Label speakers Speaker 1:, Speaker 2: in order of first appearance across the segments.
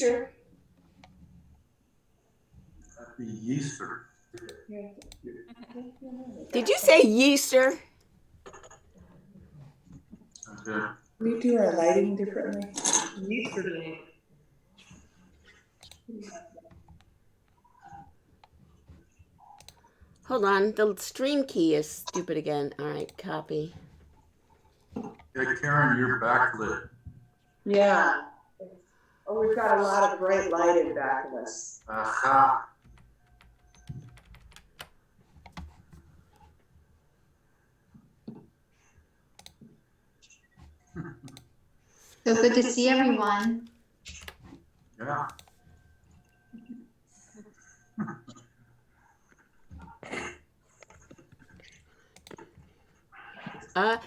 Speaker 1: Sure.
Speaker 2: Happy Easter.
Speaker 3: Did you say yeaster?
Speaker 2: Okay.
Speaker 1: We do our lighting differently.
Speaker 3: Hold on, the stream key is stupid again. All right, copy.
Speaker 2: Yeah, Karen, you're backlit.
Speaker 1: Yeah. Oh, we've got a lot of bright light in back of us.
Speaker 2: Aha.
Speaker 4: So good to see everyone.
Speaker 2: Yeah.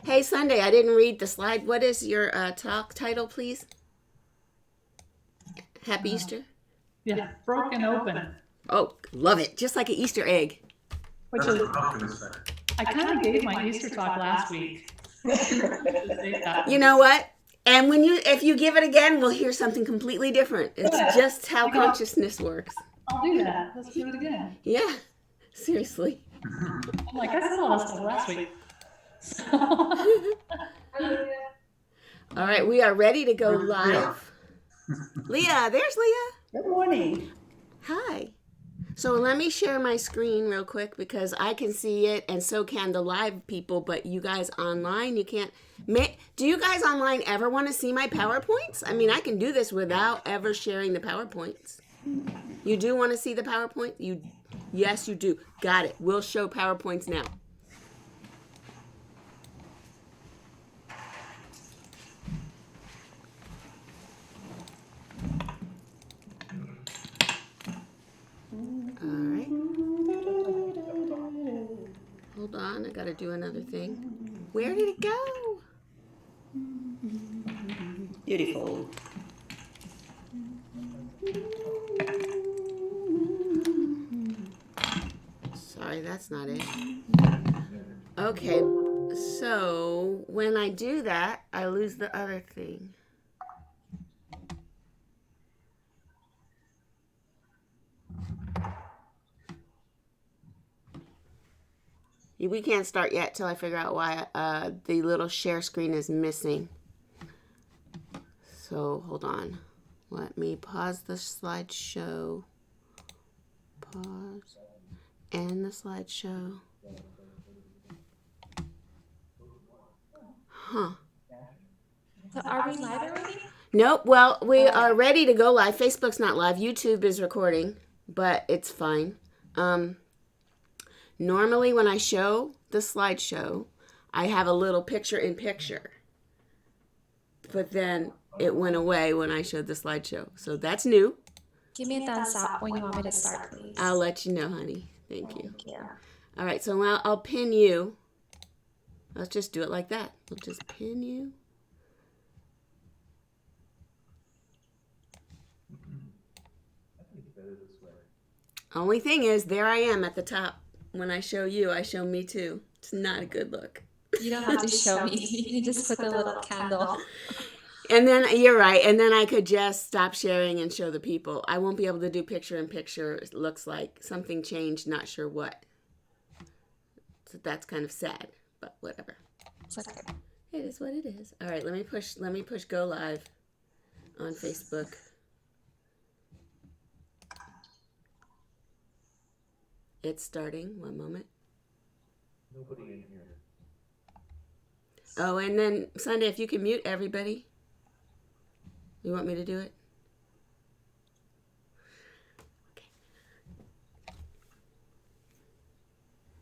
Speaker 3: Hey, Sunday, I didn't read the slide. What is your talk title, please? Happy Easter?
Speaker 5: Yeah, broken open.
Speaker 3: Oh, love it. Just like an Easter egg.
Speaker 5: Which
Speaker 2: That's
Speaker 5: is,
Speaker 2: what I'm gonna say.
Speaker 5: I kind of gave my Easter talk last week.
Speaker 3: You know what? And if you give it again, we'll hear something completely different. It's just how consciousness works.
Speaker 5: I'll do that. Let's do it again.
Speaker 3: Yeah, seriously.
Speaker 5: I'm like, I said all that stuff last week.
Speaker 3: All right, we are ready to go live. Leah, there's Leah.
Speaker 1: Good morning.
Speaker 3: Hi. So let me share my screen real quick because I can see it and so can the live people, but you guys online, you can't. Do you guys online ever want to see my PowerPoints? I mean, I can do this without ever sharing the PowerPoints. You do want to see the PowerPoint? Yes, you do. Got it. We'll show PowerPoints now. All right. Hold on, I gotta do another thing. Where did it go?
Speaker 1: Beautiful.
Speaker 3: Sorry, that's not it. Okay, so when I do that, I lose the other thing. We can't start yet till I figure out why the little share screen is missing. So hold on. Let me pause the slideshow. Pause. End the slideshow. Huh.
Speaker 4: So are we live already?
Speaker 3: Nope. Well, we are ready to go live. Facebook's not live. YouTube is recording, but it's fine. Normally when I show the slideshow, I have a little picture-in-picture. But then it went away when I showed the slideshow. So that's new.
Speaker 4: Give me a thumbs up when you want me to start, please.
Speaker 3: I'll let you know, honey. Thank you.
Speaker 4: Thank you.
Speaker 3: All right, so now I'll pin you. Let's just do it like that. We'll just pin you. Only thing is, there I am at the top. When I show you, I show me too. It's not a good look.
Speaker 4: You don't have to show me. You can just put the little candle.
Speaker 3: And then, you're right, and then I could just stop sharing and show the people. I won't be able to do picture-in-picture. It looks like something changed, not sure what. So that's kind of sad, but whatever.
Speaker 4: It's okay.
Speaker 3: It is what it is. All right, let me push go live on Facebook. It's starting. One moment.
Speaker 2: Nobody in here.
Speaker 3: Oh, and then Sunday, if you can mute everybody. You want me to do it?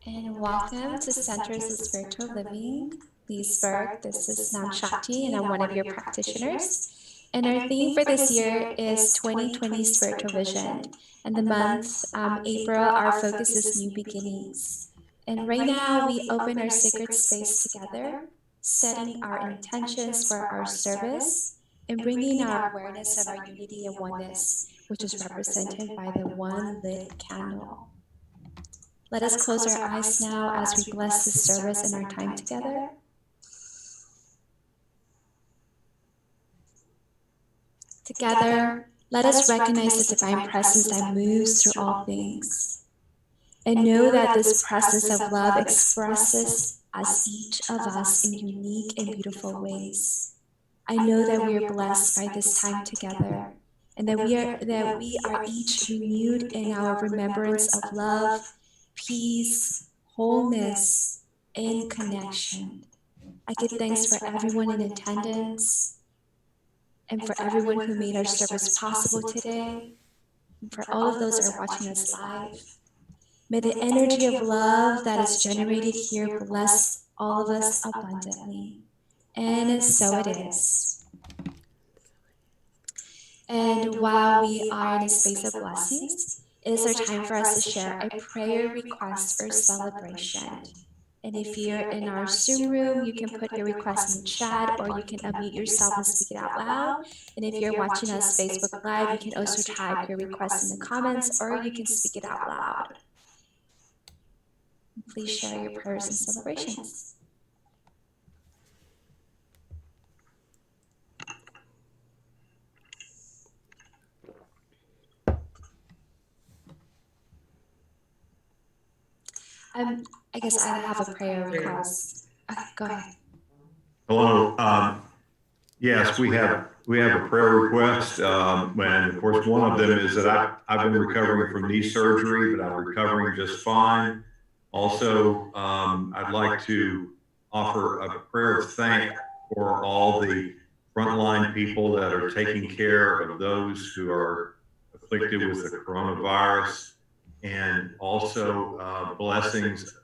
Speaker 4: And welcome to Centers of Spiritual Living, Leesburg. This is Nam Shakti, and I'm one of your practitioners. And our theme for this year is 2020 Spiritual Vision. And the month, April, our focus is new beginnings. And right now, we open our sacred space together, setting our intentions for our service, and bringing our awareness of our unity and oneness, which is represented by the one lit candle. Let us close our eyes now as we bless this service and our time together. Together, Let us recognize the divine presence that moves through all things, and know that this presence of love expresses as each of us in unique and beautiful ways. I know that we are blessed by this time together, and that we are each renewed in our remembrance of love, peace, wholeness, and connection. I give thanks for everyone in attendance and for everyone who made our service possible today, and for all of those that are watching us live. May the energy of love that is generated here bless all of us abundantly. And so it is. And while we are in a space of blessings, it is our time for us to share a prayer request or celebration. And if you're in our Zoom room, you can put your request in the chat, or you can unmute yourself and speak it out loud. And if you're watching us Facebook Live, you can also type your request in the comments, or you can speak it out loud. Please share your prayers and celebrations. I guess I have a prayer request. Okay, go ahead.
Speaker 6: Hello. Yes, we have a prayer request, and of course, one of them is that I've been recovering from knee surgery, but I'm recovering just fine. Also, I'd like to offer a prayer of thanks for all the frontline people that are taking care of those who are afflicted with the coronavirus, and also blessings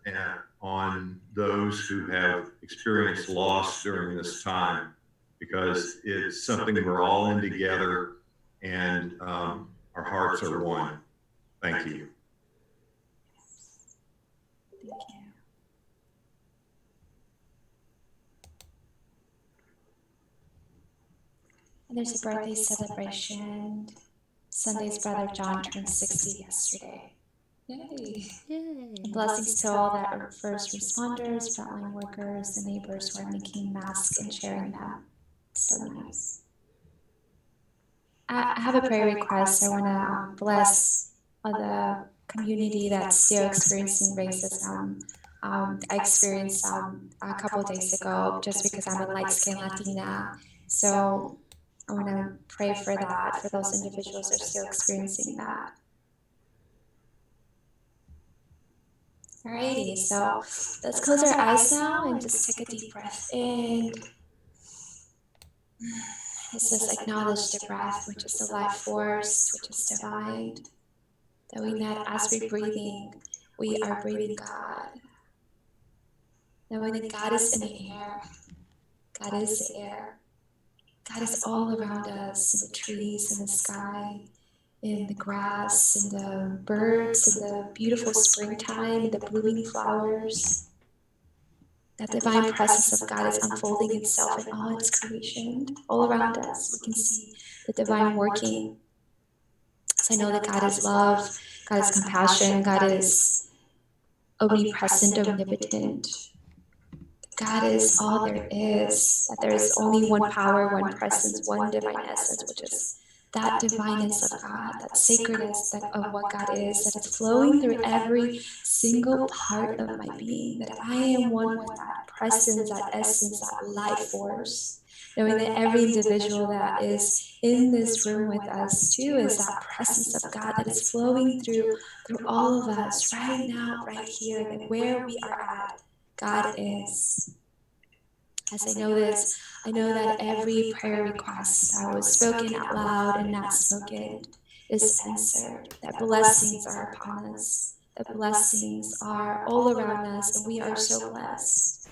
Speaker 6: on those who have experienced loss during this time, because it's something we're all in together, and our hearts are one. Thank you.
Speaker 4: Thank you. And there's a birthday celebration. Sunday's brother John turned 60 yesterday. Yay.
Speaker 3: Yay.
Speaker 4: And blessings to all that are first responders, frontline workers, the neighbors who are making masks and sharing them. So nice. I have a prayer request. I want to bless the community that's still experiencing racism. I experienced a couple of days ago, just because I'm a light-skinned Latina. So I want to pray for that, for those individuals that are still experiencing that. Alrighty, so let's close our eyes now and just take a deep breath in. Let's just acknowledge the breath, which is the life force, which is divine. Knowing that as we're breathing, we are breathing God. Knowing that God is in the air. God is the air. God is all around us, in the trees, in the sky, in the grass, in the birds, in the beautiful springtime, in the blooming flowers. That divine presence of God is unfolding itself in all its creation, all around us. We can see the divine working. So I know that God is love, God is compassion, God is omnipresent, omnipotent. God is all there is, that there is only one power, one presence, one divine essence, which is that divineness of God, that sacredness of what God is, that is flowing through every single part of my being, that I am one with that presence, that essence, that life force. Knowing that every individual that is in this room with us too is that presence of God that is flowing through all of us right now, right here, that where we are at, God is. As I know this, I know that every prayer request that was spoken out loud and not spoken is answered, that blessings are upon us, that blessings are all around us, and we are so blessed.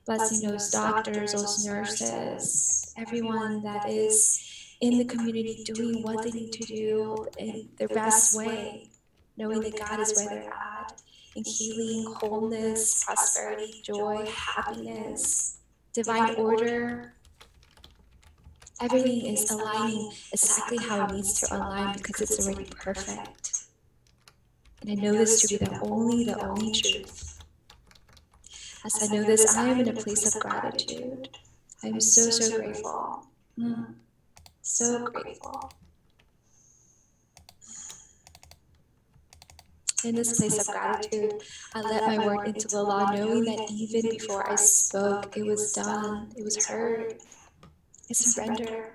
Speaker 4: Blessing those doctors, those nurses, everyone that is in the community doing what they need to do in their best way, knowing that God is where they're at, in healing, wholeness, prosperity, joy, happiness, divine order. Everything is aligning exactly how it needs to align, because it's already perfect. And I know this to be the only truth. As I know this, I am in a place of gratitude. I am so grateful. So grateful. In this place of gratitude, I let my word into the law, knowing that even before I spoke, it was done, it was heard. I surrender.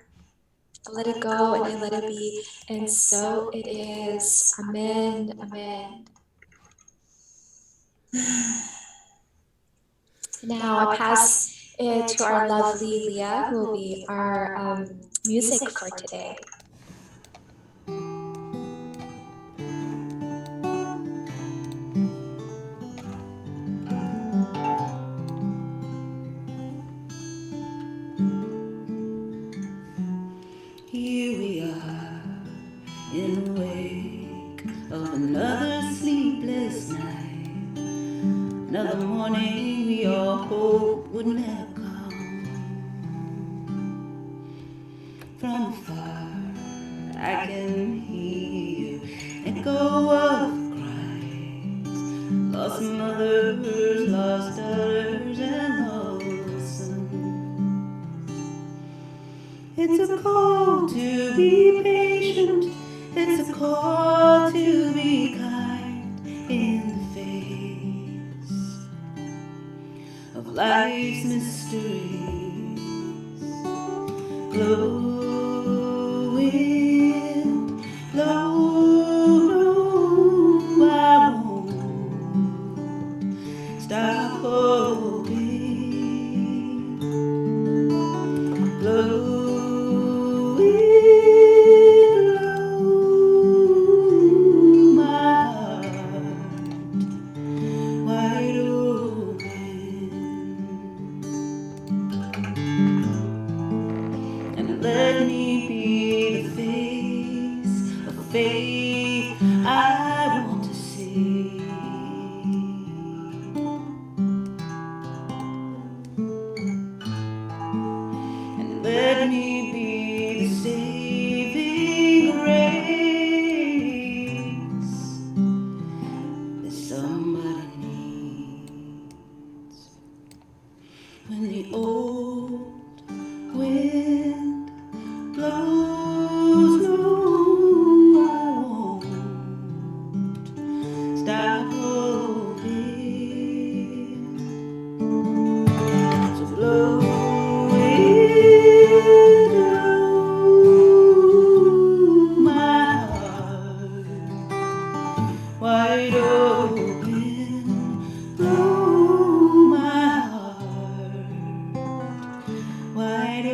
Speaker 4: I let it go and I let it be. And so it is. Amen. Amen. Now I pass it to our lovely Leah, who will be our music for today.
Speaker 7: Here we are in the wake of another sleepless night, another morning we all hoped would never come. From afar I can hear an echo of cries, lost mothers, lost daughters, and lost sons. It's a call to be patient, it's a call to be kind in the face of life's mysteries. Blow, wind, blow, no, I won't stop hoping. Blow, wide open, and let me be the face of faith I want to see. And let me be the saving grace that somebody needs when the old wind blows. No, I won't stop hoping. So blow, wind, blow, my heart wide open. Blow, my heart wide open.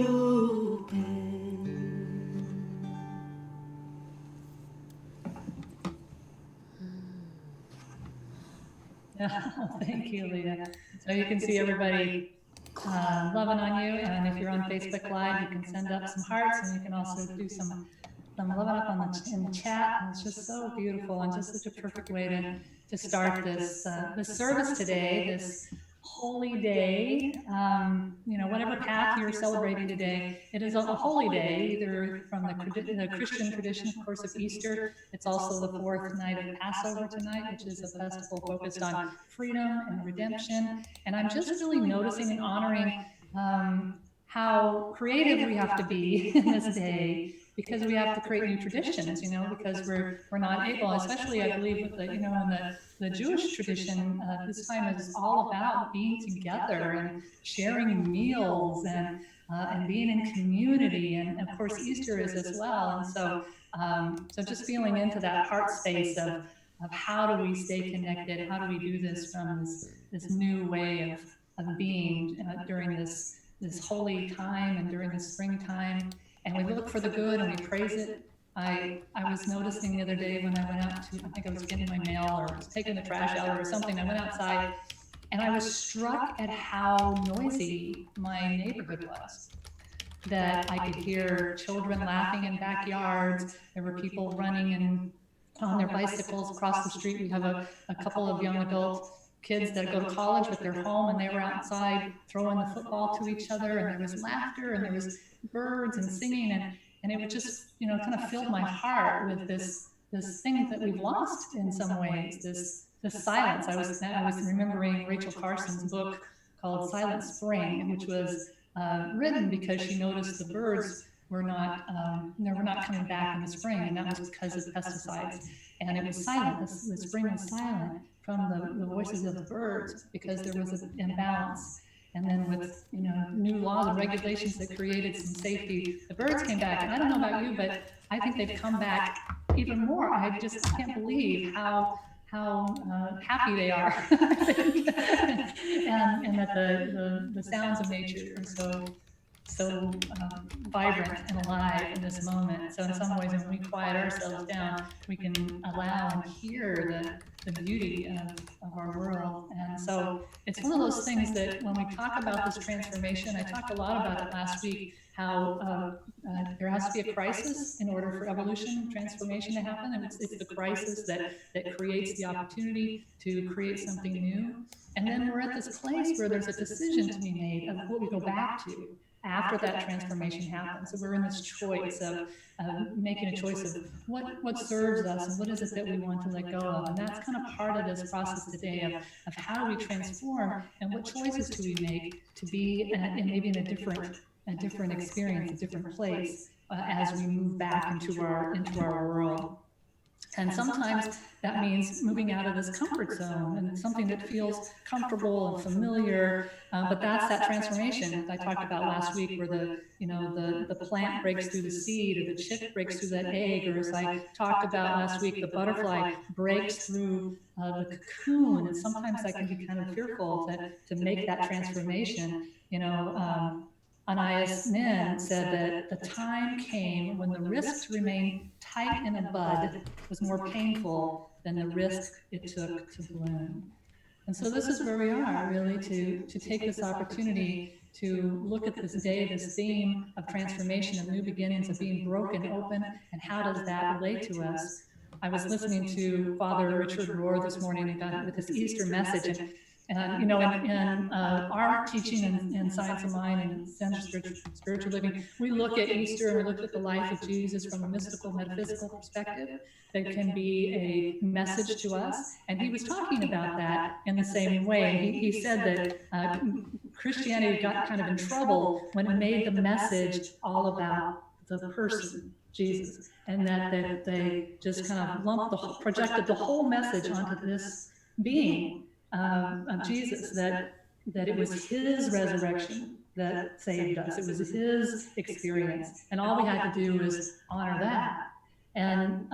Speaker 5: Thank you, Leah. So you can see everybody loving on you, and if you're on Facebook Live, you can send up some hearts, and you can also do some loving up on in the chat. And it's just so beautiful and just such a perfect way to start this this service today, this holy day. You know, whatever path you're celebrating today, it is a holy day, either from the Christian tradition, of course, of Easter. It's also the fourth night of Passover tonight, which is a festival focused on freedom and redemption. And I'm just really noticing and honoring how creative we have to be in this day, because we have to create new traditions, you know, because we're not able, especially I believe with the, you know, in the Jewish tradition, this time is all about being together and sharing meals and being in community, and of course Easter is as well. And so so just feeling into that heart space of how do we stay connected, how do we do this from this new way of being during this holy time and during the springtime. And we look for the good and we praise it. I was noticing the other day when I went out to, I think I was getting my mail or was taking the trash out or something, I went outside and I was struck at how noisy my neighborhood was. That I could hear children laughing in backyards, there were people running and on their bicycles across the street. We have a couple of young adult kids that go to college, but they're home, and they were outside throwing the football to each other, and there was laughter and there was birds and singing, and it would just, you know, kind of filled my heart with this thing that we've lost in some ways, this silence. I was remembering Rachel Carson's book called Silent Spring, which was written because she noticed the birds were not, were not coming back in the spring, and that was because of pesticides. And it was silent. The spring was silent from the voices of the birds because there was an imbalance. And then with new laws and regulations that created some safety, the birds came back. And I don't know about you, but I think they've come back even more. I can't believe how happy they are, and that the sounds of nature are so vibrant and alive in this moment. So in some ways, when we quiet ourselves down, we can allow and hear the beauty of our world. And so it's one of those things that when we talk about this transformation, I talked a lot about it last week, how there has to be a crisis in order for evolution, transformation to happen. And it's the crisis that creates the opportunity to create something new. And then we're at this place where there's a decision to be made of what we go back to after that transformation happens. So we're in this choice of making a choice of what serves us and what is it that we want to let go of. And that's kind of part of this process today of how do we transform and what choices do we make to be maybe in a different experience, a different place as we move back into our world. And sometimes that means moving out of this comfort zone and something that feels comfortable and familiar. But that's that transformation I talked about last week, where the plant breaks through the seed, or the chick breaks through that egg, or as I talked about last week, the butterfly breaks through the cocoon. And sometimes that can be kind of fearful to make that transformation. Anais Nin said that the time came when the risk to remain tight in a bud was more painful than the risk it took to bloom. And so this is where we are, really, to take this opportunity to look at this day, this theme of transformation, of new beginnings, of being broken open, and how does that relate to us? I was listening to Father Richard Rohr this morning with his Easter message, and in our teaching in Science of Mind and Centered Spiritual Living, we look at Easter and we look at the life of Jesus from a mystical, metaphysical perspective that can be a message to us. And he was talking about that in the same way. And he said that Christianity got kind of in trouble when it made the message all about the person, Jesus, and that they just kind of projected the whole message onto this being of Jesus, that it was his resurrection that saved us. It was his experience, and all we had to do was honor that. And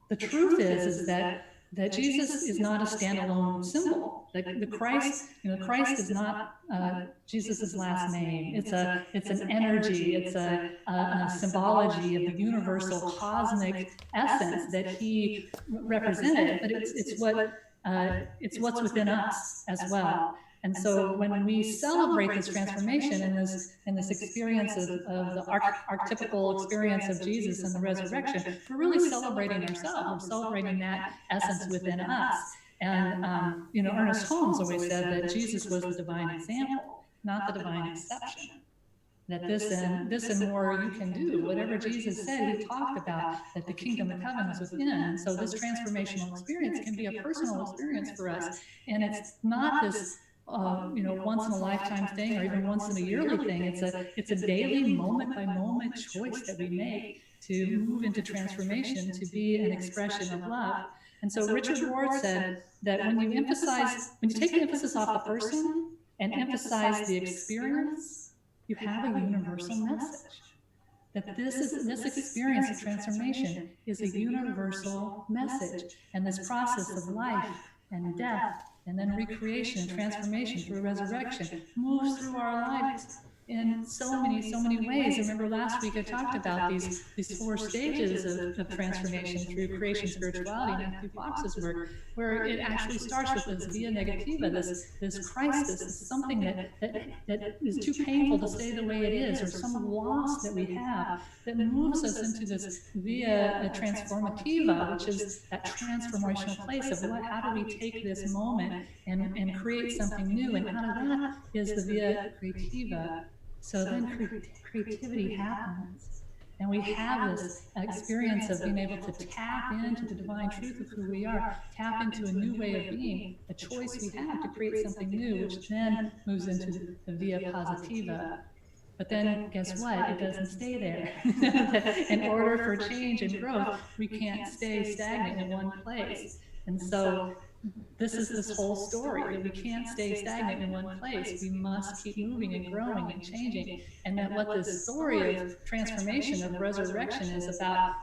Speaker 5: the truth is that Jesus is not a standalone symbol. The Christ, Christ is not Jesus's last name. It's an energy. It's a symbology of the universal cosmic essence that he represented. But it's what's within us as well. And so when we celebrate this transformation and this experience of the archetypical experience of Jesus and the resurrection, we're really celebrating ourselves. We're celebrating that essence within us. And Ernest Holmes always said that Jesus was the divine example, not the divine exception. That this and more you can do. Whatever Jesus said, he talked about that the kingdom of heaven is within. And so this transformational experience can be a personal experience for us. And it's not this once in a lifetime thing or even once in a yearly thing. It's a daily, moment by moment choice that we make to move into transformation, to be an expression of love. And so Richard Rohr said that when you take the emphasis off the person and emphasize the experience, you have a universal message. That this experience of transformation is a universal message. And this process of life and death and then recreation and transformation through resurrection moves through our lives in so many ways. Remember last week I talked about these 4 stages of transformation through creation, spirituality, and Matthew Fox's work, where it actually starts with this via negativa, this crisis, this something that is too painful to stay the way it is, or some loss that we have that moves us into this via transformativa, which is that transformational place of how do we take this moment and create something new, and out of that is the via creativa. So then creativity happens, and we have this experience of being able to tap into the divine truth of who we are, tap into a new way of being, a choice we have to create something new, which then moves into the via positiva. But then guess what? It doesn't stay there. In order for change and growth, we can't stay stagnant in one place. And so this is this whole story that we can't stay stagnant in one place. We must keep moving and growing and changing. And that what this story of transformation, of resurrection is about,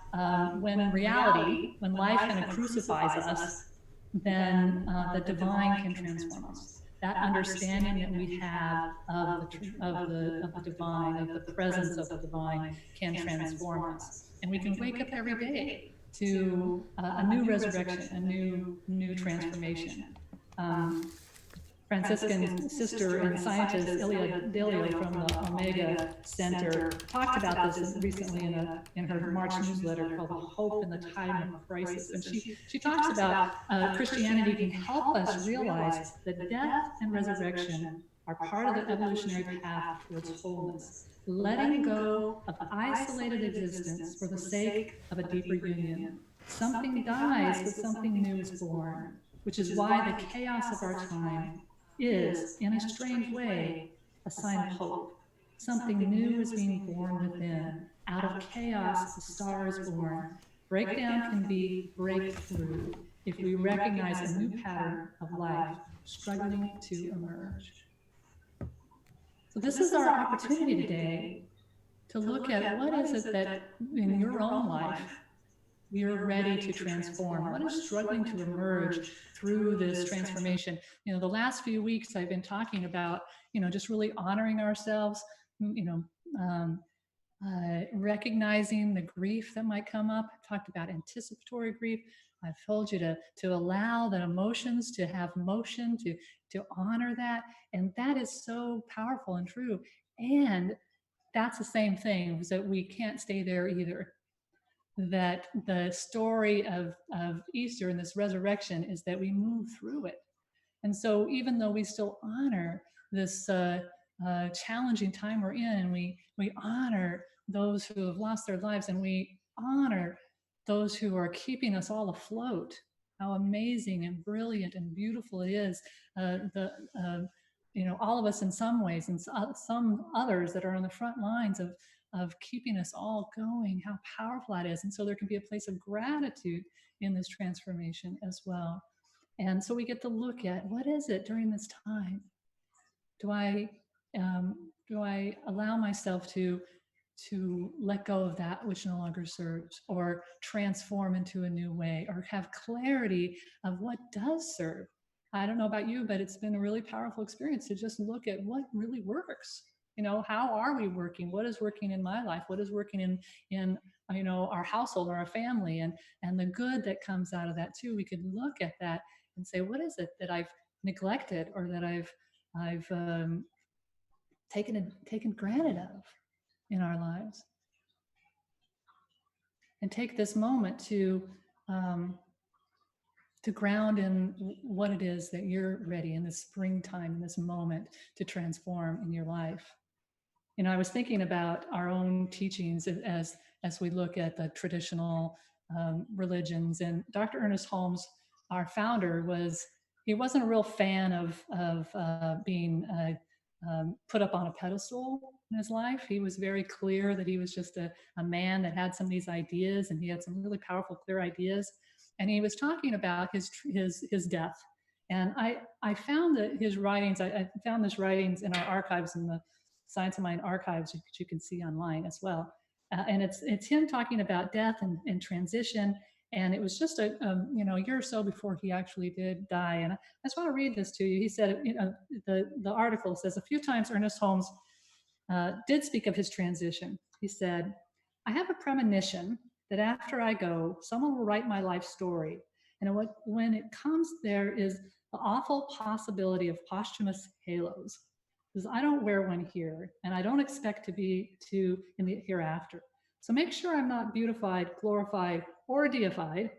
Speaker 5: when reality, when life kind of crucifies us, then the divine can transform us. That understanding that we have of the divine, of the presence of the divine, can transform us, and we can wake up every day to a new resurrection, a new transformation. Franciscan sister and scientist Ilia Delio from the Omega Center talked about this recently in her March newsletter called Hope in the Time of Crisis. And she talks about Christianity can help us realize that death and resurrection are part of the evolutionary path towards wholeness, letting go of isolated existence for the sake of a deeper union. Something dies, but something new is born, which is why the chaos of our time is, in a strange way, a sign of hope. Something new is being born within. Out of chaos, the star is born. Breakdown can be breakthrough if we recognize a new pattern of life struggling to emerge. So this is our opportunity today to look at what is it that in your own life you're ready to transform. What is struggling to emerge through this transformation? You know, the last few weeks I've been talking about, just really honoring ourselves, recognizing the grief that might come up. I've talked about anticipatory grief. I've told you to allow the emotions to have motion, to honor that. And that is so powerful and true. And that's the same thing, is that we can't stay there either. That the story of Easter and this resurrection is that we move through it. And so even though we still honor this challenging time we're in, and we honor those who have lost their lives, and we honor those who are keeping us all afloat, how amazing and brilliant and beautiful it is, all of us in some ways, and some others that are on the front lines of keeping us all going, how powerful that is. And so there can be a place of gratitude in this transformation as well. And so we get to look at, what is it during this time? Do I allow myself to let go of that which no longer serves, or transform into a new way, or have clarity of what does serve? I don't know about you, but it's been a really powerful experience to just look at what really works. How are we working? What is working in my life? What is working in our household or our family, and the good that comes out of that too. We could look at that and say, what is it that I've neglected, or that I've taken granted of in our lives, and take this moment to ground in what it is that you're ready in this springtime, in this moment, to transform in your life. I was thinking about our own teachings as we look at the traditional religions. And Dr. Ernest Holmes, our founder, he wasn't a real fan of being put up on a pedestal in his life. He was very clear that he was just a man that had some of these ideas, and he had some really powerful, clear ideas. And he was talking about his death. And I found that his writings, I found his writings in our archives, in the Science of Mind archives, which you can see online as well. And it's him talking about death and transition. And it was just a year or so before he actually did die. And I just want to read this to you. He said, the article says, a few times Ernest Holmes did speak of his transition. He said, I have a premonition that after I go, someone will write my life story. And when it comes, there is the awful possibility of posthumous halos. Because I don't wear one here, and I don't expect to be in the hereafter. So make sure I'm not beautified, glorified, or deified,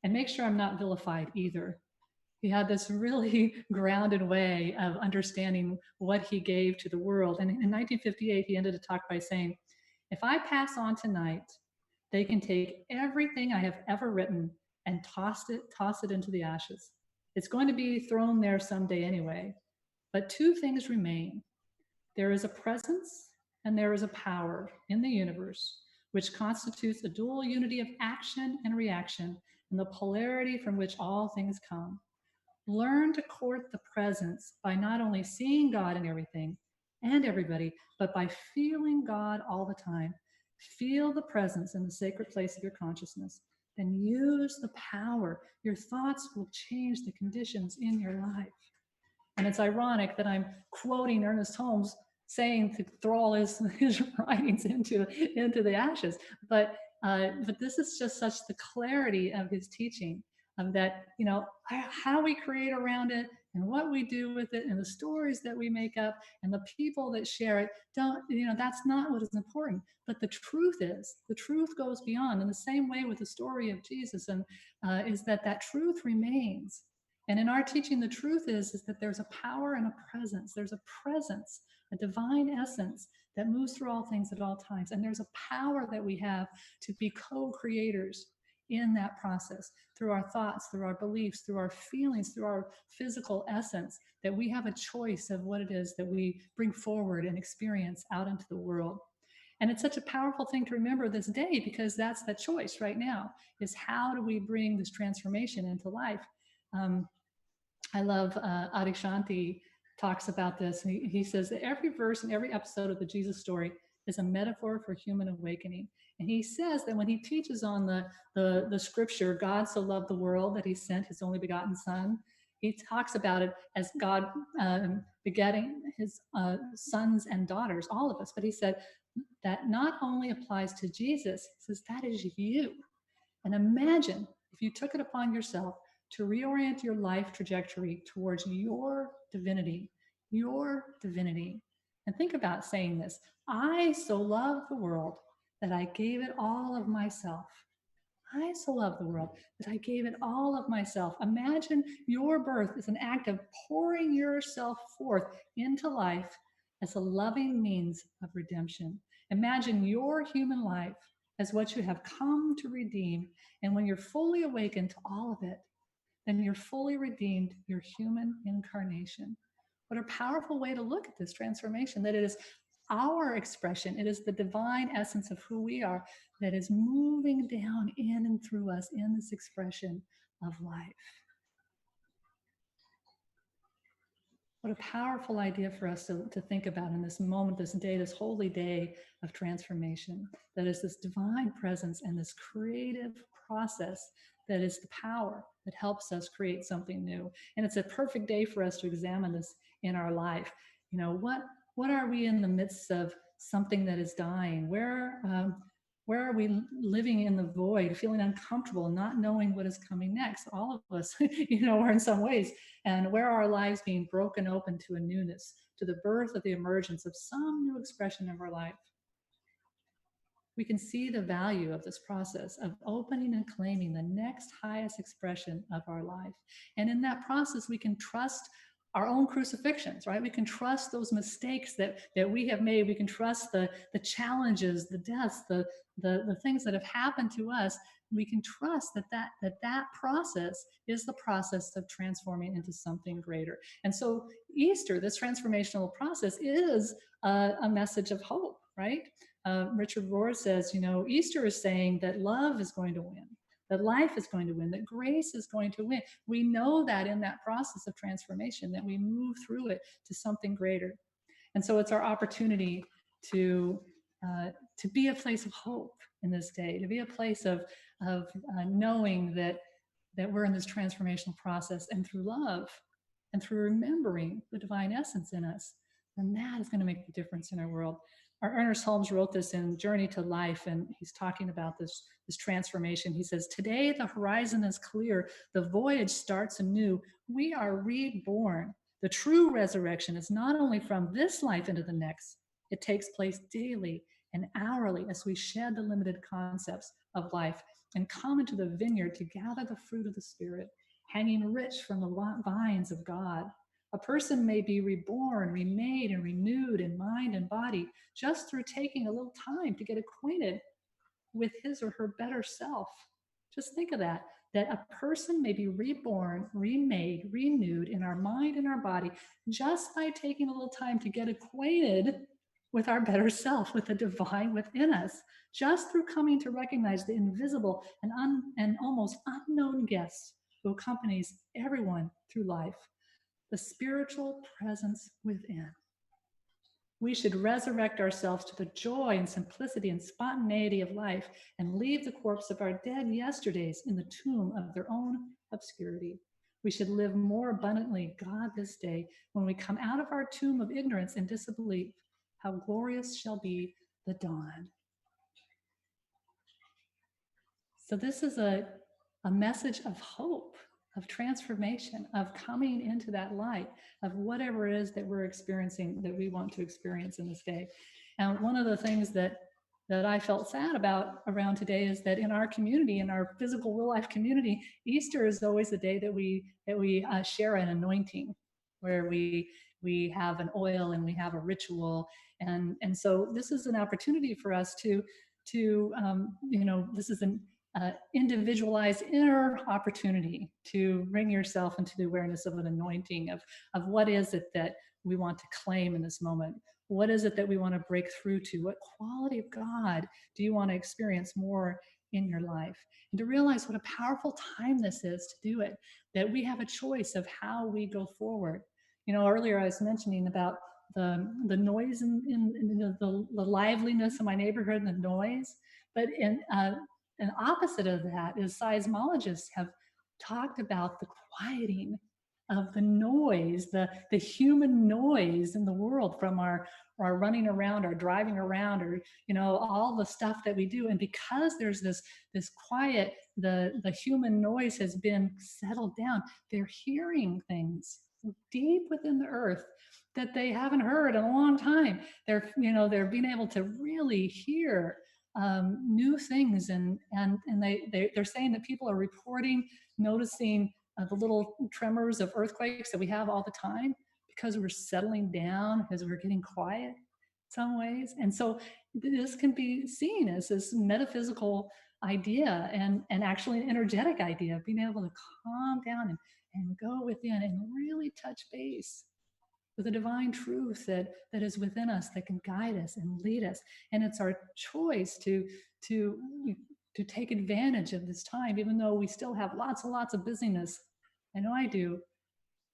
Speaker 5: and make sure I'm not vilified either. He had this really grounded way of understanding what he gave to the world. And in 1958, he ended a talk by saying, if I pass on tonight, they can take everything I have ever written and toss it into the ashes. It's going to be thrown there someday anyway. But two things remain. There is a presence and there is a power in the universe which constitutes a dual unity of action and reaction, and the polarity from which all things come. Learn to court the presence by not only seeing God in everything and everybody, but by feeling God all the time. Feel the presence in the sacred place of your consciousness. Then use the power. Your thoughts will change the conditions in your life. And it's ironic that I'm quoting Ernest Holmes saying to throw all his writings into the ashes. But this is just such the clarity of his teaching, that, you know, how we create around it and what we do with it and the stories that we make up and the people that share it, don't, you know, that's not what is important. But the truth goes beyond. In the same way with the story of Jesus, and is that truth remains. And in our teaching, the truth is that there's a power and a presence. There's a presence, a divine essence that moves through all things at all times. And there's a power that we have to be co-creators in that process, through our thoughts, through our beliefs, through our feelings, through our physical essence, that we have a choice of what it is that we bring forward and experience out into the world. And it's such a powerful thing to remember this day, because that's the choice right now, is how do we bring this transformation into life? I love Adyashanti talks about this. He says that every verse and every episode of the Jesus story is a metaphor for human awakening. And he says that when he teaches on the scripture, God so loved the world that he sent his only begotten son, he talks about it as God begetting his sons and daughters, all of us. But he said that not only applies to Jesus, he says that is you. And imagine if you took it upon yourself to reorient your life trajectory towards your divinity. And think about saying this: I so love the world that I gave it all of myself. I so love the world that I gave it all of myself. Imagine your birth as an act of pouring yourself forth into life as a loving means of redemption. Imagine your human life as what you have come to redeem. And when you're fully awakened to all of it, then you're fully redeemed your human incarnation. What a powerful way to look at this transformation, that it is our expression, it is the divine essence of who we are that is moving down in and through us in this expression of life. What a powerful idea for us to think about in this moment, this day, this holy day of transformation, that is this divine presence and this creative process that is the power that helps us create something new. And it's a perfect day for us to examine this in our life. You know, what are we in the midst of something that is dying? Where are we living in the void, feeling uncomfortable, not knowing what is coming next? All of us, you know, are in some ways. And where are our lives being broken open to a newness, to the birth of the emergence of some new expression of our life? We can see the value of this process of opening and claiming the next highest expression of our life. And in that process, we can trust our own crucifixions, right? We can trust those mistakes that we have made. We can trust the challenges, the deaths, the things that have happened to us. We can trust that process is the process of transforming into something greater. And so Easter, this transformational process, is a message of hope, right? Richard Rohr says, you know, Easter is saying that love is going to win, that life is going to win, that grace is going to win. We know that in that process of transformation, that we move through it to something greater. And so it's our opportunity to be a place of hope in this day, to be a place of knowing that we're in this transformational process, and through love and through remembering the divine essence in us, then that is going to make the difference in our world. Our Ernest Holmes wrote this in Journey to Life, and he's talking about this transformation. He says, today the horizon is clear. The voyage starts anew. We are reborn. The true resurrection is not only from this life into the next, it takes place daily and hourly as we shed the limited concepts of life and come into the vineyard to gather the fruit of the Spirit, hanging rich from the vines of God. A person may be reborn, remade, and renewed in mind and body just through taking a little time to get acquainted with his or her better self. Just think of that a person may be reborn, remade, renewed in our mind and our body just by taking a little time to get acquainted with our better self, with the divine within us, just through coming to recognize the invisible and almost unknown guest who accompanies everyone through life, the spiritual presence within. We should resurrect ourselves to the joy and simplicity and spontaneity of life and leave the corpse of our dead yesterdays in the tomb of their own obscurity. We should live more abundantly, God, this day, when we come out of our tomb of ignorance and disbelief. How glorious shall be the dawn. So this is a message of hope, of transformation, of coming into that light, of whatever it is that we're experiencing, that we want to experience in this day. And one of the things that I felt sad about around today is that in our community, in our physical real life community, Easter is always the day that we share an anointing, where we have an oil and we have a ritual, and so this is an opportunity for us to this is an individualized inner opportunity to bring yourself into the awareness of an anointing of what is it that we want to claim in this moment. What is it that we want to break through to? What quality of God do you want to experience more in your life? And to realize what a powerful time this is to do it, that we have a choice of how we go forward. Earlier I was mentioning about the noise in the liveliness of my neighborhood and the noise, but an opposite of that is seismologists have talked about the quieting of the noise, the human noise in the world from our running around, our driving around, or all the stuff that we do. And because there's this quiet, the human noise has been settled down. They're hearing things deep within the earth that they haven't heard in a long time. They're being able to really hear new things, and they're saying that people are reporting, noticing the little tremors of earthquakes that we have all the time because we're settling down, because we're getting quiet in some ways. And so this can be seen as this metaphysical idea and actually an energetic idea of being able to calm down and go within and really touch base with the divine truth that is within us, that can guide us and lead us. And it's our choice to take advantage of this time, even though we still have lots and lots of busyness. I know I do.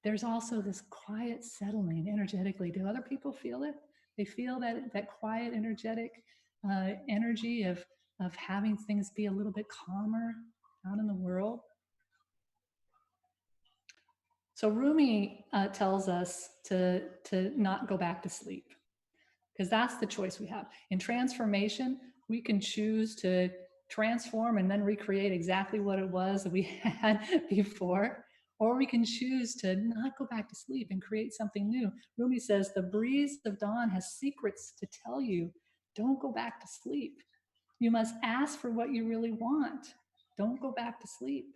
Speaker 5: There's also this quiet settling energetically. Do other people feel it? They feel that quiet, energetic energy of having things be a little bit calmer out in the world. So Rumi tells us to not go back to sleep, because that's the choice we have. In transformation, we can choose to transform and then recreate exactly what it was that we had before, or we can choose to not go back to sleep and create something new. Rumi says, the breeze of dawn has secrets to tell you. Don't go back to sleep. You must ask for what you really want. Don't go back to sleep.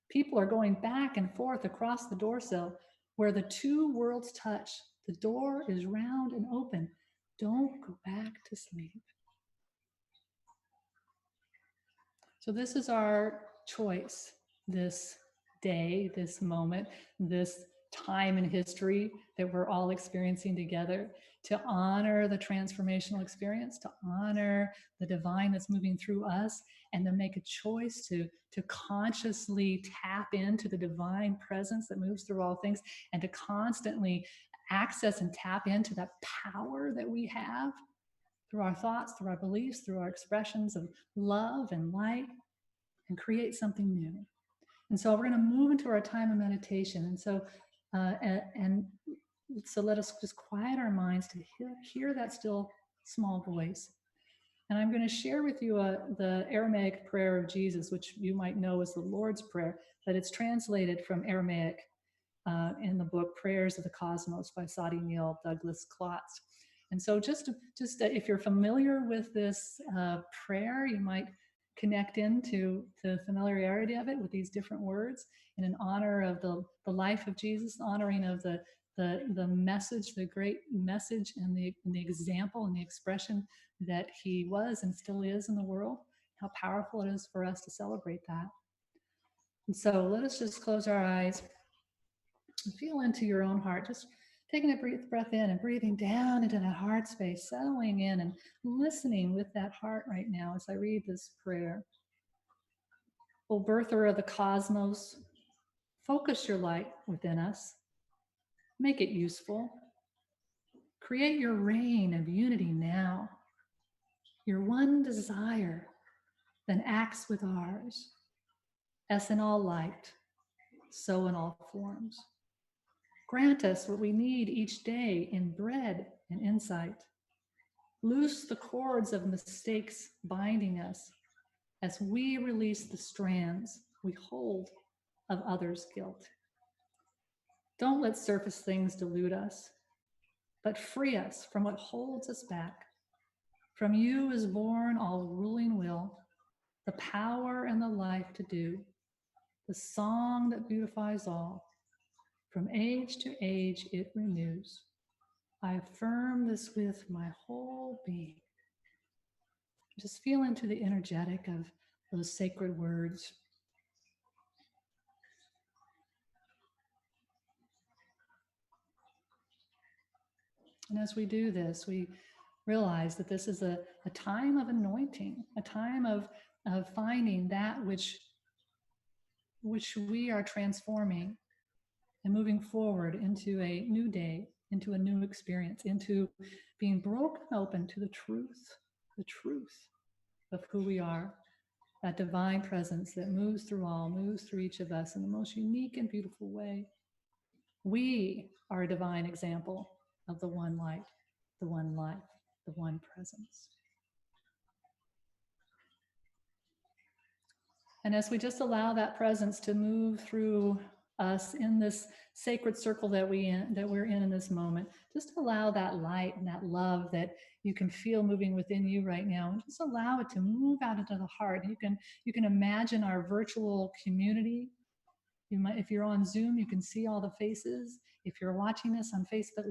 Speaker 5: People are going back and forth across the doorsill where the two worlds touch. The door is round and open. Don't go back to sleep. So this is our choice this day, this moment, this time in history that we're all experiencing together, to honor the transformational experience, to honor the divine that's moving through us, and to make a choice to consciously tap into the divine presence that moves through all things, and to constantly access and tap into that power that we have through our thoughts, through our beliefs, through our expressions of love and light, and create something new. And so we're going to move into our time of meditation. And so so let us just quiet our minds to hear that still small voice. And I'm going to share with you the Aramaic prayer of Jesus, which you might know as the Lord's Prayer, but it's translated from Aramaic in the book Prayers of the Cosmos by Sadi Neil Douglas Klotz. And so just if you're familiar with this prayer, you might connect into the familiarity of it with these different words in honor of the life of Jesus, honoring of the message, the great message, and the example and the expression that he was and still is in the world. How powerful it is for us to celebrate that. And so let us just close our eyes and feel into your own heart. Just Taking a breath in and breathing down into that heart space, settling in and listening with that heart right now as I read this prayer. O birther of the cosmos, focus your light within us. Make it useful. Create your reign of unity now. Your one desire then acts with ours. As in all light, so in all forms. Grant us what we need each day in bread and insight. Loose the cords of mistakes binding us as we release the strands we hold of others' guilt. Don't let surface things delude us, but free us from what holds us back. From you is born all ruling will, the power and the life to do, the song that beautifies all. From age to age it renews. I affirm this with my whole being. Just feel into the energetic of those sacred words. And as we do this, we realize that this is a time of anointing, a time of finding that which we are transforming and moving forward into a new day, into a new experience, into being broken open to the truth of who we are, that divine presence that moves through all, moves through each of us in the most unique and beautiful way. We are a divine example of the one light, the one life, the one presence. And as we just allow that presence to move through us in this sacred circle that we're in this moment, just allow that light and that love that you can feel moving within you right now, and just allow it to move out into the heart. You can imagine our virtual community. If you're on Zoom, you can see all the faces. If you're watching this on Facebook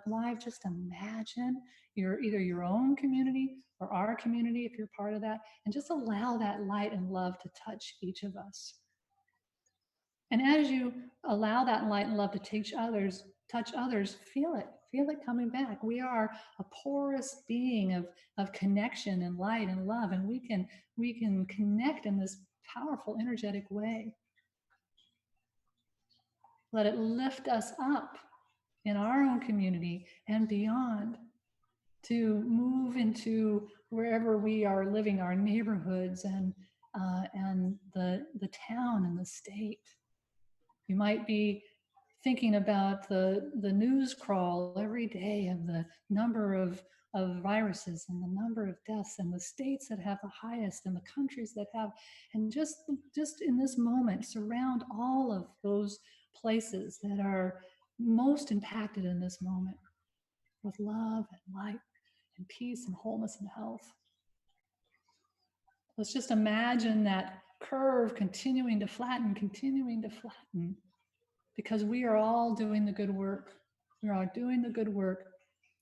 Speaker 5: Live, just imagine you're either your own community or our community if you're part of that, and just allow that light and love to touch each of us. And as you allow that light and love to touch others, feel it coming back. We are a porous being of connection and light and love, and we can connect in this powerful, energetic way. Let it lift us up in our own community and beyond to move into wherever we are living, our neighborhoods and the town and the state. You might be thinking about the news crawl every day of the number of viruses and the number of deaths and the states that have the highest and the countries that have, and just in this moment, surround all of those places that are most impacted in this moment with love and light and peace and wholeness and health. Let's just imagine that curve continuing to flatten, because we are all doing the good work. We are doing the good work,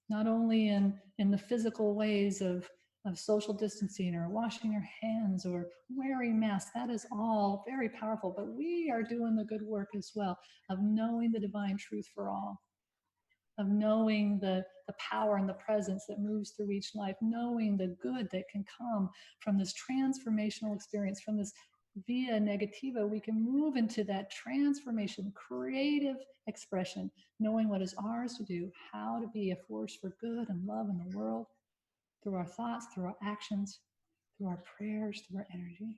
Speaker 5: not only in the physical ways of social distancing or washing your hands or wearing masks. That is all very powerful, but we are doing the good work as well of knowing the divine truth for all, of knowing the power and the presence that moves through each life, knowing the good that can come from this transformational experience, from this via negativa. We can move into that transformation, creative expression, knowing what is ours to do, how to be a force for good and love in the world, through our thoughts, through our actions, through our prayers, through our energy.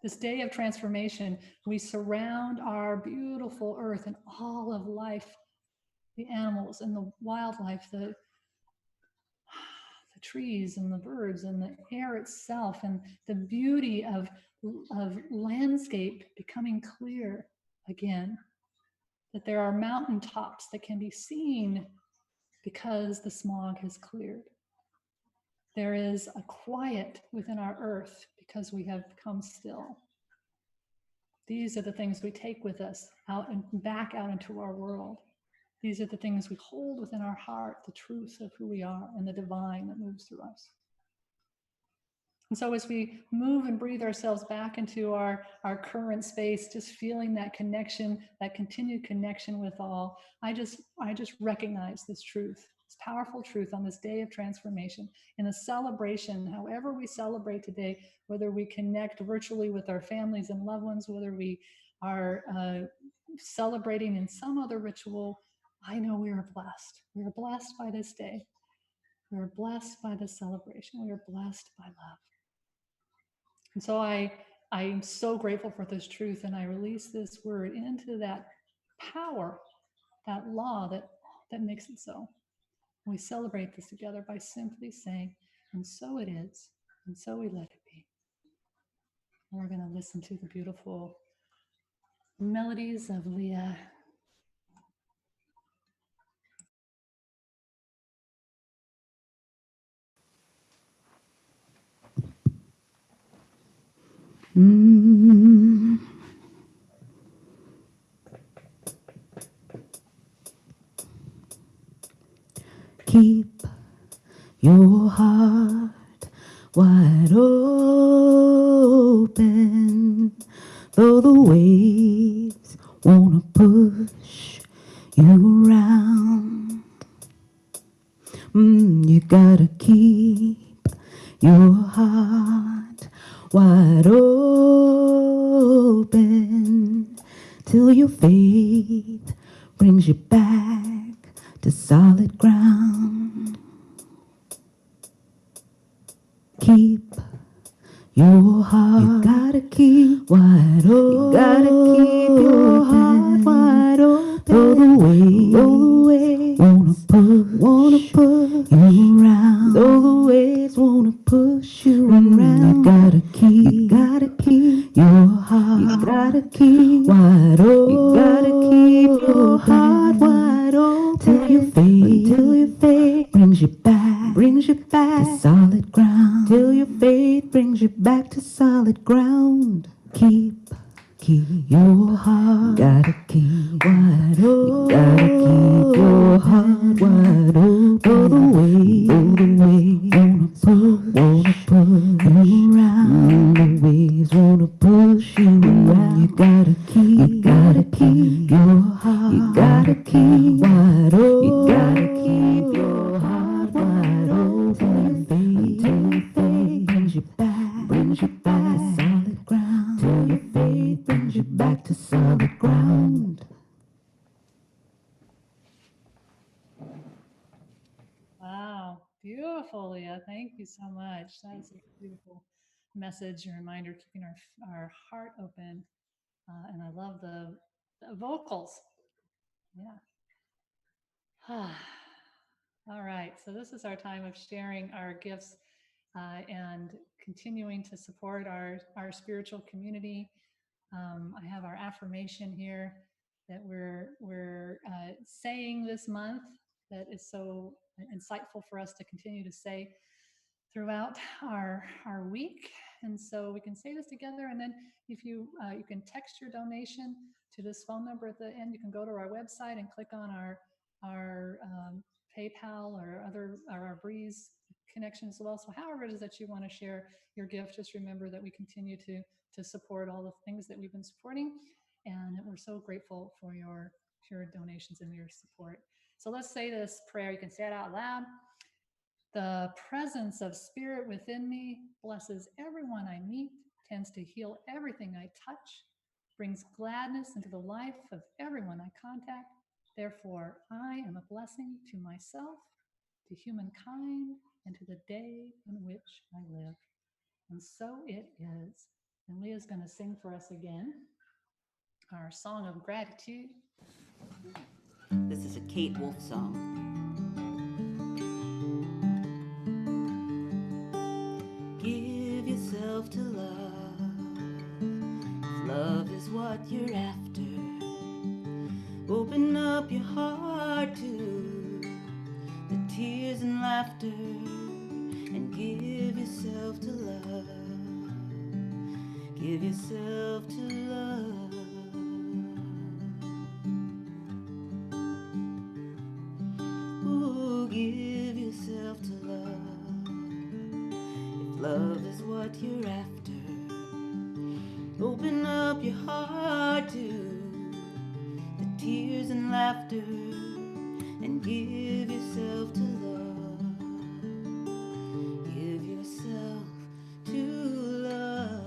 Speaker 5: This day of transformation, we surround our beautiful earth and all of life, the animals and the wildlife, the trees and the birds and the air itself, and the beauty of landscape becoming clear again, that there are mountaintops that can be seen because the smog has cleared. There is a quiet within our earth because we have become still. These are the things we take with us out and back out into our world. These are the things we hold within our heart, the truth of who we are and the divine that moves through us. And so as we move and breathe ourselves back into our current space, just feeling that connection, that continued connection with all, I just recognize this truth, this powerful truth on this day of transformation, in a celebration, however we celebrate today, whether we connect virtually with our families and loved ones, whether we are celebrating in some other ritual. I know we are blessed. We are blessed by this day. We are blessed by this celebration. We are blessed by love. And so I am so grateful for this truth, and I release this word into that power, that law that makes it so. We celebrate this together by simply saying, and so it is, and so we let it be. And we're going to listen to the beautiful melodies of Leah.
Speaker 7: Keep your heart wide open, though the waves wanna push you around. You gotta keep your heart wide open till your faith brings you back to solid ground. Keep your heart, you gotta keep wide open. You gotta keep your heart wide open. Though the waves wanna push you around. Though the waves wanna push you around. You gotta keep your heart. You gotta keep wide open. You gotta keep your heart wide open till your faith brings you back to solid ground. Till your faith brings you back to solid ground. Keep your heart. Gotta keep wide open. Gotta keep your heart wide open. Though the waves wanna push you around. The waves wanna push you around. You gotta keep your heart. You gotta keep wide open. You gotta keep your heart wide open till your faith brings you back to solid ground. Till your faith brings you back to solid ground.
Speaker 5: Wow, beautiful, Leah. Thank you so much. That's a beautiful message, a reminder, keeping our heart open. And I love the vocals. Yeah. All right. So this is our time of sharing our gifts and continuing to support our spiritual community. I have our affirmation here that we're saying this month that is so insightful for us to continue to say throughout our week. And so we can say this together, and then if you you can text your donation to this phone number at the end. You can go to our website and click on our PayPal or our Breeze connection as well. So however it is that you want to share your gift, just remember that we continue to support all the things that we've been supporting, and we're so grateful for your donations and your support. So let's say this prayer. You can say it out loud. The presence of spirit within me blesses everyone I meet, tends to heal everything I touch, brings gladness into the life of everyone I contact. Therefore, I am a blessing to myself, to humankind, and to the day in which I live. And so it is. And Leah's going to sing for us again our song of gratitude.
Speaker 7: This is a Kate Wolf song. Give yourself to love. If love is what you're after, open up your heart to the tears and laughter, and give yourself to love. Give yourself to love. Ooh, give yourself to love. If love is what what you're after. Open up your heart to the tears and laughter and give yourself to love. Give yourself to love.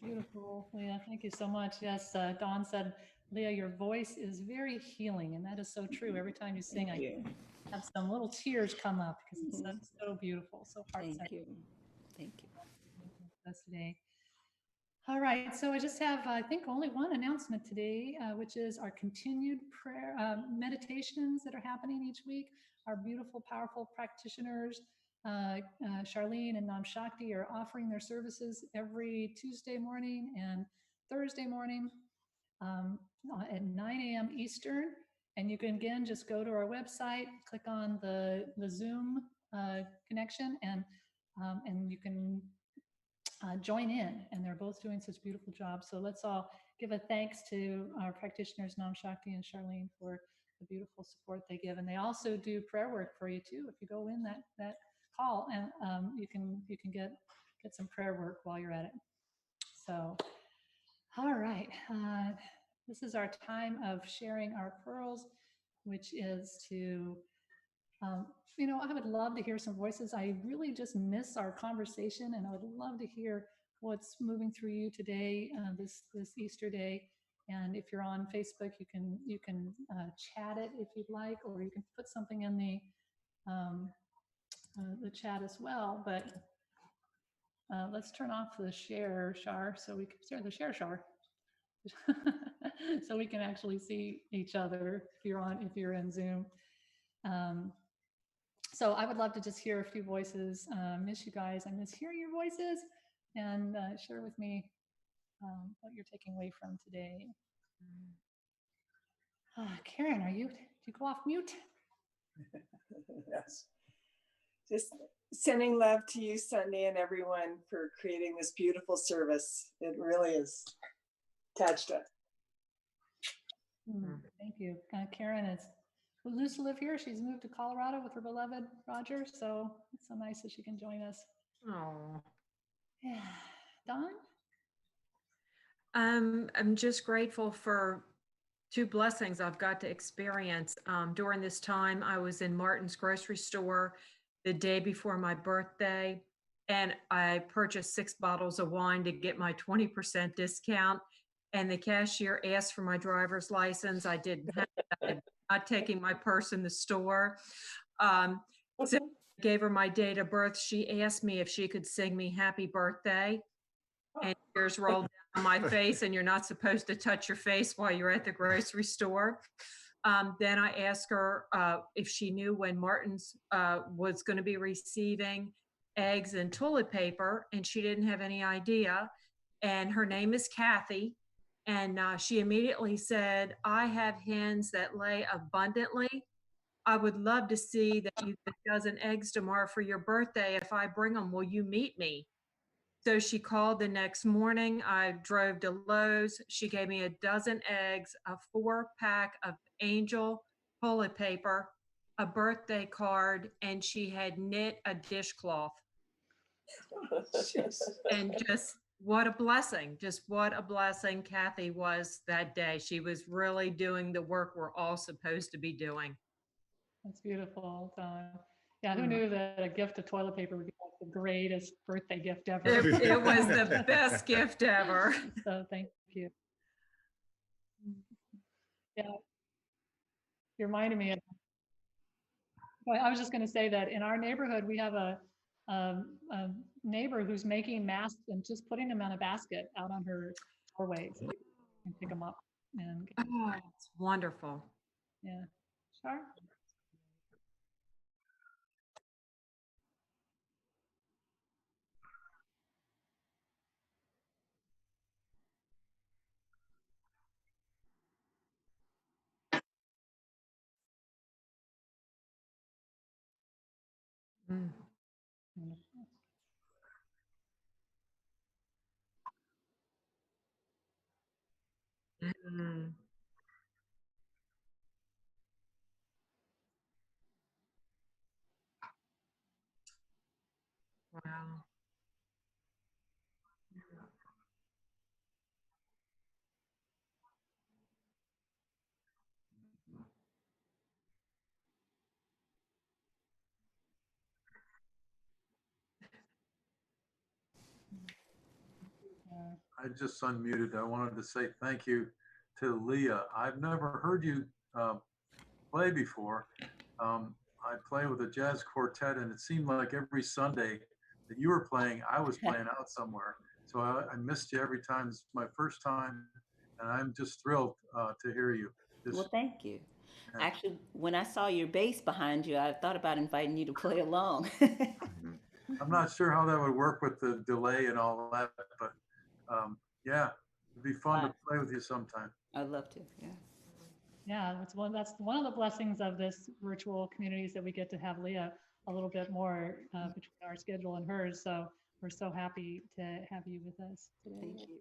Speaker 5: Beautiful, Leah. Thank you so much. Yes, Dawn said, Leah, your voice is very healing, and that is so true. Every time you sing,
Speaker 7: Thank you.
Speaker 5: I have some little tears come up because it's so beautiful, so heart-centered.
Speaker 7: Thank you. Thank you.
Speaker 5: Us today. All right, so I just have, I think, only one announcement today, which is our continued prayer meditations that are happening each week. Our beautiful, powerful practitioners, Charlene and Nam Shakti, are offering their services every Tuesday morning and Thursday morning at 9 a.m. Eastern. And you can, again, just go to our website, click on the Zoom connection, and you can join in, and they're both doing such beautiful jobs. So let's all give a thanks to our practitioners, Nam Shakti and Charlene, for the beautiful support they give. And they also do prayer work for you too. If you go in that call, and you can get some prayer work while you're at it. So, all right, this is our time of sharing our pearls, which is to you know, I would love to hear some voices. I really just miss our conversation, and I would love to hear what's moving through you today, this Easter day. And if you're on Facebook, you can chat it if you'd like, or you can put something in the chat as well. But let's turn off the share, Shar, so we can share the share, Shar, so we can actually see each other if you're in Zoom. So I would love to just hear a few voices. Miss you guys. I miss hearing your voices, and share with me what you're taking away from today. Karen, did you go off mute?
Speaker 1: Yes. Just sending love to you, Sunday, and everyone for creating this beautiful service. It really has touched us.
Speaker 5: Thank you. Karen is used to live here. She's moved to Colorado with her beloved Roger, so it's so nice that she can join us.
Speaker 8: Oh,
Speaker 5: Yeah. Dawn?
Speaker 8: I'm just grateful for two blessings I've got to experience. During this time, I was in Martin's grocery store the day before my birthday, and I purchased 6 bottles of wine to get my 20% discount. And the cashier asked for my driver's license. I didn't have it. I'm not taking my purse in the store. So I gave her my date of birth. She asked me if she could sing me happy birthday. And tears rolled down my face, and you're not supposed to touch your face while you're at the grocery store. Then I asked her if she knew when Martin's was going to be receiving eggs and toilet paper, and she didn't have any idea. And her name is Kathy. And she immediately said, I have hens that lay abundantly. I would love to see that you get a dozen eggs tomorrow for your birthday. If I bring them, will you meet me? So she called the next morning. I drove to Lowe's. She gave me a dozen eggs, a 4-pack of Angel toilet paper, a birthday card, and she had knit a dishcloth. And just what a blessing. Just what a blessing Kathy was that day. She was really doing the work we're all supposed to be doing.
Speaker 5: That's beautiful. Yeah, who knew that a gift of toilet paper would be like the greatest birthday gift ever?
Speaker 8: It was the best gift ever.
Speaker 5: So thank you. Yeah, you reminded me of, I was just going to say that in our neighborhood, we have a neighbor who's making masks and just putting them in a basket out on her doorway, so you can pick them up. And
Speaker 8: Oh, it's wonderful.
Speaker 5: yeah, sure.
Speaker 8: Mm. Mm. Wow.
Speaker 2: I just unmuted. I wanted to say thank you to Leah. I've never heard you play before. I play with a jazz quartet, and it seemed like every Sunday that you were playing, I was playing out somewhere. So I missed you every time. It's my first time, and I'm just thrilled to hear you.
Speaker 9: Well,
Speaker 2: Just,
Speaker 9: thank you.
Speaker 2: yeah.
Speaker 9: Actually, when I saw your bass behind you, I thought about inviting you to play along.
Speaker 2: I'm not sure how that would work with the delay and all that, but yeah, it'd be fun to play with you sometime.
Speaker 9: I'd love to. Yeah.
Speaker 5: Yeah, that's one of the blessings of this virtual communities that we get to have Leah a little bit more between our schedule and hers. So we're so happy to have you with us today.
Speaker 9: Thank you.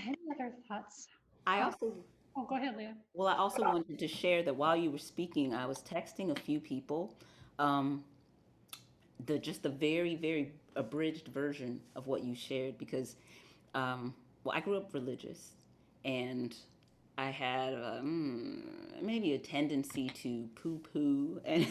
Speaker 5: Any other thoughts?
Speaker 9: I also,
Speaker 5: Oh, go ahead, Leah.
Speaker 9: well, I also wanted to share that while you were speaking, I was texting a few people, um, just the very, very abridged version of what you shared because, well, I grew up religious, and I had maybe a tendency to poo-poo and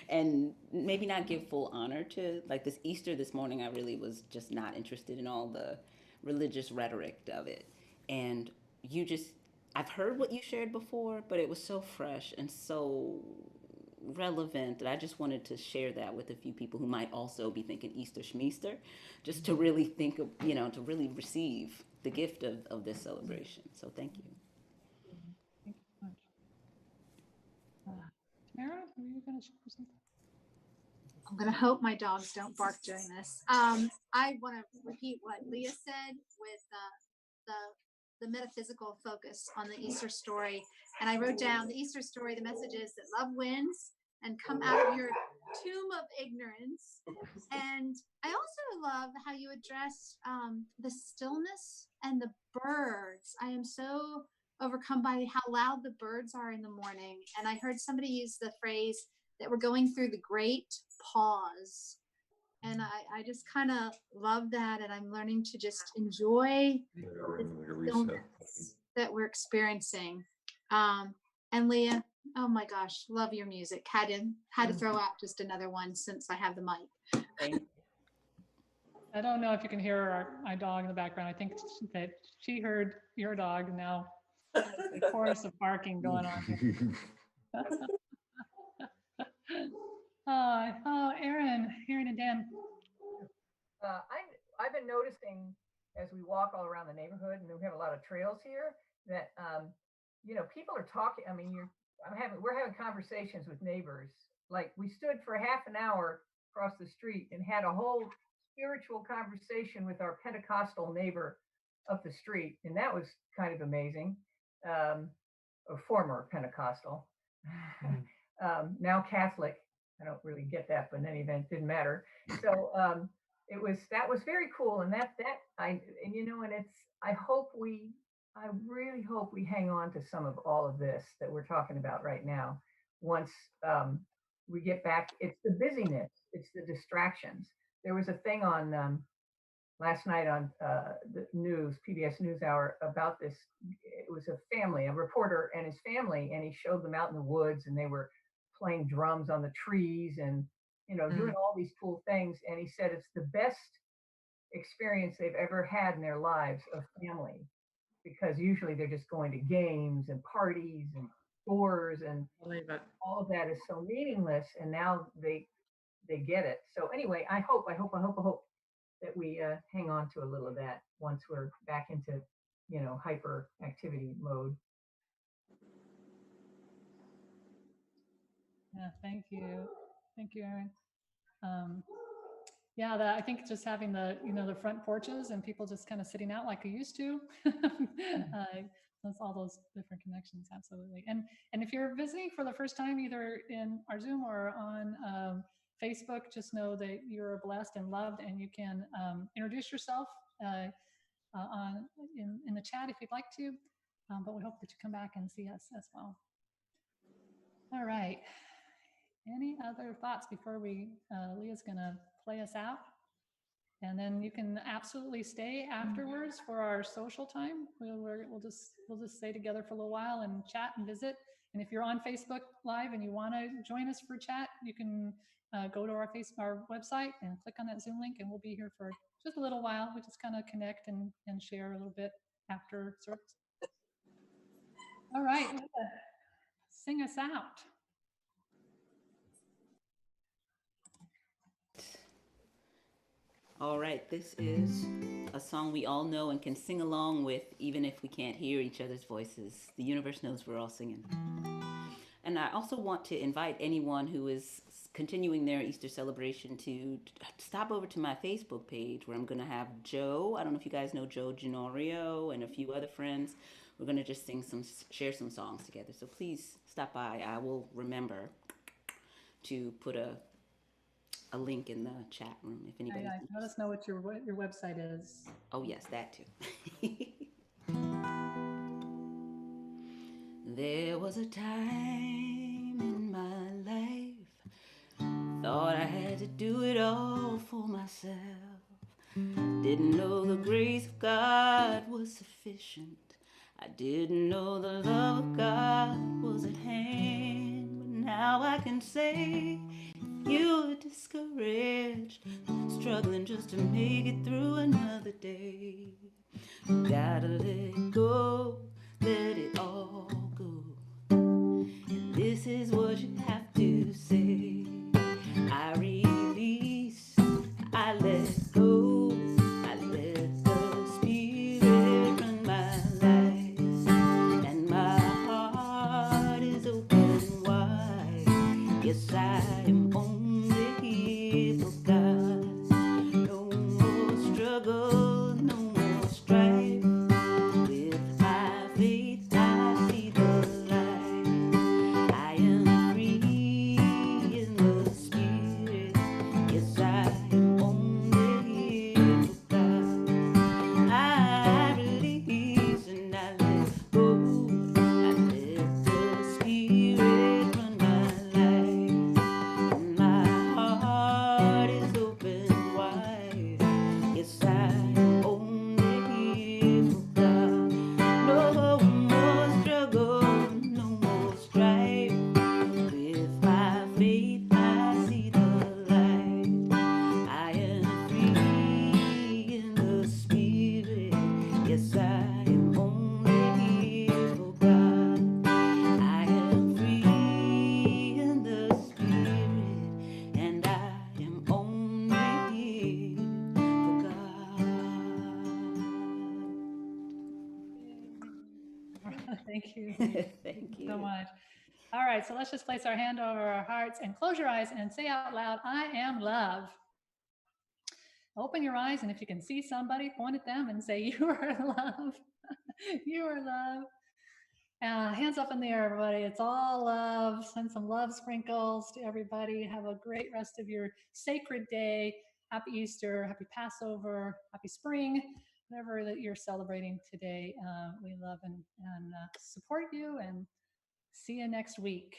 Speaker 9: and maybe not give full honor to like this Easter this morning. I really was just not interested in all the religious rhetoric of it, and you just I've heard what you shared before, but it was so fresh and so relevant that I just wanted to share that with a few people who might also be thinking Easter Schmeaster, just to really think of, to really receive the gift of this celebration. So thank you.
Speaker 5: Thank you so much. Tamara, were you going to share something?
Speaker 10: I'm going to hope my dogs don't bark during this. I want to repeat what Leah said with the metaphysical focus on the Easter story. And I wrote down the Easter story, the message is that love wins and come out of your tomb of ignorance. And I also love how you address the stillness and the birds. I am so overcome by how loud the birds are in the morning. And I heard somebody use the phrase that we're going through the great pause. And I just kind of love that. And I'm learning to just enjoy the stillness that we're experiencing. And Leah, oh my gosh, love your music. Had to throw out just another one since I have the mic.
Speaker 9: Thank you.
Speaker 5: I don't know if you can hear my dog in the background. I think that she heard your dog. Now a chorus of barking going on here. Aaron and Dan.
Speaker 11: I've been noticing as we walk all around the neighborhood, and we have a lot of trails here, that people are talking. I mean, we're having conversations with neighbors. Like we stood for half an hour across the street and had a whole spiritual conversation with our Pentecostal neighbor up the street, and that was kind of amazing. Or former Pentecostal, now Catholic. I don't really get that, but in any event, it didn't matter. So that was very cool, and I really hope we hang on to some of all of this that we're talking about right now. Once we get back, it's the busyness, it's the distractions. There was a thing on last night on the news, PBS NewsHour, about this. It was a reporter and his family, and he showed them out in the woods, and they were playing drums on the trees and doing all these cool things. And he said it's the best experience they've ever had in their lives of family, because usually they're just going to games and parties and stores, and all of that is so meaningless. And now they get it. So anyway, I hope that we hang on to a little of that once we're back into hyper activity mode.
Speaker 5: Yeah, thank you, Aaron. I think just having the front porches and people just kind of sitting out like they used to. That's all those different connections, absolutely. And if you're visiting for the first time, either in our Zoom or on Facebook, just know that you're blessed and loved, and you can introduce yourself in the chat if you'd like to. But we hope that you come back and see us as well. All right. Any other thoughts before Leah's gonna play us out? And then you can absolutely stay afterwards for our social time. We'll just stay together for a little while and chat and visit. And if you're on Facebook Live and you want to join us for chat, you can go to our website and click on that Zoom link, and we'll be here for just a little while. We just kind of connect and share a little bit after service. All right, Leah, sing us out.
Speaker 9: All right, this is a song we all know and can sing along with, even if we can't hear each other's voices. The universe knows we're all singing. And I also want to invite anyone who is continuing their Easter celebration to stop over to my Facebook page, where I'm going to have Joe. I don't know if you guys know Joe Genorio and a few other friends. We're going to just share some songs together. So please stop by. I will remember to put a link in the chat room if anybody.
Speaker 5: Let us know what your website is.
Speaker 9: Oh yes, that too. There was a time in my life, thought I had to do it all for myself. Didn't know the grace of God was sufficient. I didn't know the love of God was at hand. But now I can say, you're discouraged, struggling just to make it through another day. Gotta let it go, let it all go. And this is what you have to say. I release, I let go, I let the Spirit run my life. And my heart is open wide. Yes, I am only here for God. No more struggle, no more strife. With my faith I see the light. I am free in the Spirit. Yes, I am only here for God. I release and I let go. I let the Spirit run my life. And my heart is open wide. Yes, I am only here for God. No more struggle, no more strife. With my faith I see the light. I am free in the Spirit. Yes, I am only here for God. I am free in the Spirit, and I am only here for God.
Speaker 5: Thank you.
Speaker 9: Thank you.
Speaker 5: So much. All right, so let's just place our hand over our hearts and close your eyes and say out loud, I am love. Open your eyes, and if you can see somebody, point at them and say, you are love. You are love. Hands up in the air, everybody. It's all love. Send some love sprinkles to everybody. Have a great rest of your sacred day. Happy Easter, happy Passover, happy spring, whatever that you're celebrating today. We love and support you, and see you next week.